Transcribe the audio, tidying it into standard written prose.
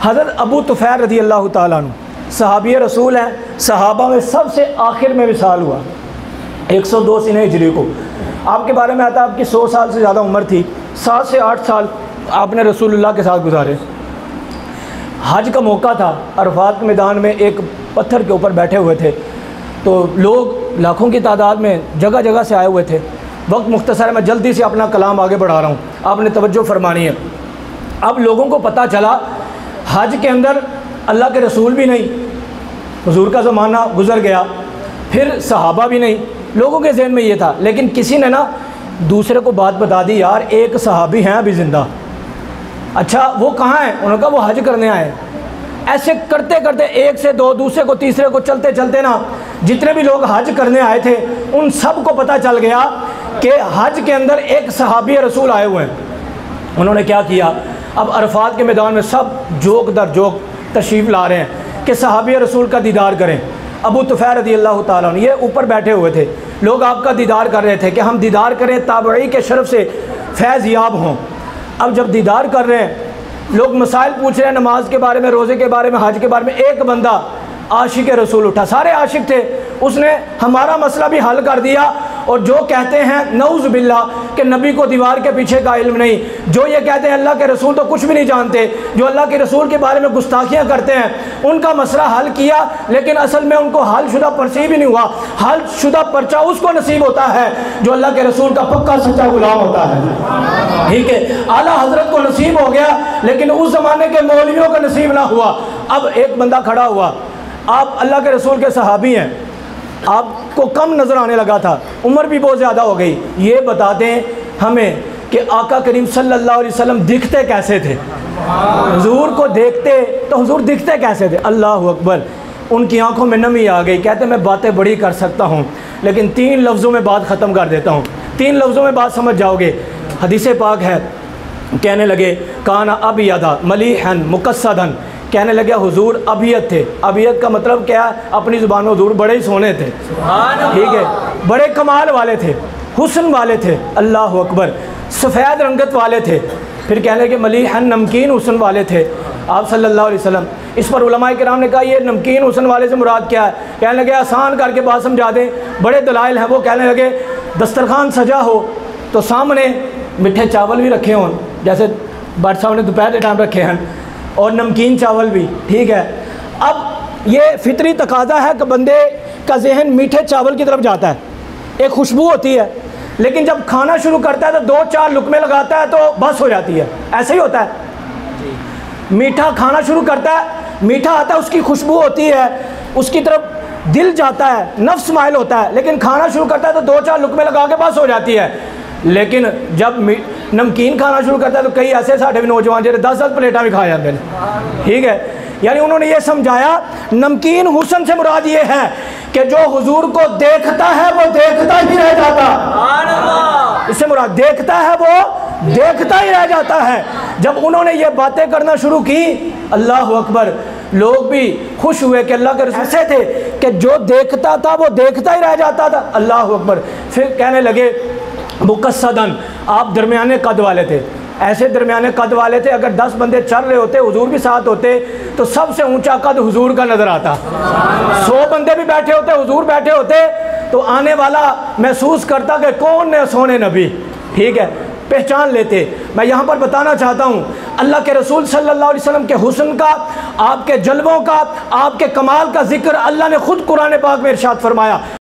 हज़रत अबू तुफ़ैल रज़ी अल्लाह ताला अन्हु सहाबी रसूल हैं, सहाबा में सबसे आखिर में विसाल हुआ 102 सिने हिजरी को। आपके बारे में आता है आपकी 100 साल से ज़्यादा उम्र थी, 7 से 8 साल आपने रसूलुल्लाह के साथ गुजारे। हज का मौका था, अरफात के मैदान में एक पत्थर के ऊपर बैठे हुए थे, तो लोग लाखों की तादाद में जगह जगह से आए हुए थे। वक्त मुख्तसर है, मैं जल्दी से अपना कलाम आगे बढ़ा रहा हूँ, आपने तवज्जो फरमानी है। अब लोगों को पता चला हज के अंदर अल्लाह के रसूल भी नहीं, हुजूर का ज़माना गुज़र गया, फिर सहाबा भी नहीं, लोगों के जहन में ये था। लेकिन किसी ने ना दूसरे को बात बता दी, यार एक सहाबी हैं अभी ज़िंदा। अच्छा वो कहाँ हैं? उन्होंने कहा वो हज करने आए। ऐसे करते करते एक से दो, दूसरे को तीसरे को, चलते चलते ना जितने भी लोग हज करने आए थे उन सब को पता चल गया कि हज के अंदर एक सहाबी रसूल आए हुए हैं। उन्होंने क्या किया, अब अरफात के मैदान में सब जोक दर जोक तशरीफ़ ला रहे हैं कि सहाबी रसूल का दीदार करें। अबू तुफ़ैल रज़ी अल्लाह ताला अन्हु ये ऊपर बैठे हुए थे, लोग आपका दीदार कर रहे थे कि हम दीदार करें, ताबई के शरफ़ से फैज़ याब हों। अब जब दीदार कर रहे हैं, लोग मसाइल पूछ रहे हैं, नमाज के बारे में, रोज़े के बारे में, हज के बारे में। एक बंदा आशिक रसूल उठा, सारे आशिक थे, उसने हमारा मसला भी हल कर दिया। और जो कहते हैं नऊज़ बिल्लाह कि नबी को दीवार के पीछे का इल्म नहीं, जो ये कहते हैं अल्लाह के रसूल तो कुछ भी नहीं जानते, जो अल्लाह के रसूल के बारे में गुस्ताखियाँ करते हैं, उनका मसला हल किया। लेकिन असल में उनको हल शुदा पर्ची भी नहीं हुआ। हल शुदा पर्चा उसको नसीब होता है जो अल्लाह के रसूल का पक्का सच्चा गुलाम होता है। ठीक है, आला हजरत को नसीब हो गया, लेकिन उस ज़माने के मौलवियों को नसीब ना हुआ। अब एक बंदा खड़ा हुआ, आप अल्लाह के रसूल के सहाबी हैं, आपको कम नज़र आने लगा था, उम्र भी बहुत ज़्यादा हो गई, ये बता दें हमें कि आका करीम सल्लल्लाहु अलैहि वसल्लम दिखते कैसे थे? हुजूर को देखते तो हुजूर दिखते कैसे थे? अल्लाह अकबर। उनकी आंखों में नमी आ गई। कहते मैं बातें बड़ी कर सकता हूँ, लेकिन 3 लफ्ज़ों में बात ख़त्म कर देता हूँ, 3 लफ्ज़ों में बात समझ जाओगे। हदीस पाक है, कहने लगे काना अबयदा मलीहन मुकस्सदन, कहने लगे हुजूर अबियत थे। अबियत का मतलब क्या है? अपनी ज़ुबान में हुजूर बड़े ही सोने थे, ठीक है, बड़े कमाल वाले थे, हुस्न वाले थे, अल्लाह अकबर, सफ़ेद रंगत वाले थे। फिर कहने लगे मलीहन नमकीन हुस्न वाले थे आप सल्लल्लाहु अलैहि वसल्लम। इस पर उलमाए किराम ने कहा ये नमकीन हुस्न वाले से मुराद क्या है? कहने लगे आसान करके बात समझा दें, बड़े दलाइल हैं वो। कहने लगे दस्तरखान सजा हो तो सामने मीठे चावल भी रखे हों, जैसे भट्ट साहब ने दोपहर के टाइम रखे हैं, और नमकीन चावल भी, ठीक है। अब ये फितरी तकाजा है कि बंदे का जहन मीठे चावल की तरफ जाता है, एक खुशबू होती है, लेकिन जब खाना शुरू करता है तो 2-4 लुकमे लगाता है तो बस हो जाती है। ऐसे ही होता है, मीठा खाना शुरू करता है, मीठा आता है, उसकी खुशबू होती है, उसकी तरफ दिल जाता है, नफ्स माइल होता है, लेकिन खाना शुरू करता है तो 2-4 लुकमे लगा के बस हो जाती है। लेकिन जब नमकीन खाना शुरू करता है तो कई ऐसे साढ़े भी नौजवान जो 10-10 प्लेटा भी खा जाते हैं, ठीक है। यानी उन्होंने ये समझाया नमकीन हुस्न से मुराद ये है कि जो हुजूर को देखता है वो देखता ही रह जाता, इससे मुराद देखता है वो देखता ही रह जाता है। जब उन्होंने ये बातें करना शुरू की, अल्लाह अकबर, लोग भी खुश हुए कि अल्लाह के रसूल ऐसे थे कि जो देखता था वो देखता ही रह जाता था, अल्लाह अकबर। फिर कहने लगे मुकस्सदन, आप दरमियाने कद वाले थे, ऐसे दरमियाने कद वाले थे, अगर 10 बंदे चल रहे होते, हुजूर भी साथ होते, तो सबसे ऊंचा कद हुजूर का नज़र आता। 100 बंदे भी बैठे होते, हुजूर बैठे होते, तो आने वाला महसूस करता कि कौन है सोने नबी, ठीक है, पहचान लेते। मैं यहाँ पर बताना चाहता हूँ अल्लाह के रसूल सल्लल्लाहु अलैहि वसल्लम के हुस्न का, आपके जल्वों का, आपके कमाल का जिक्र अल्लाह ने खुद कुरान पाक में इरशाद फरमाया।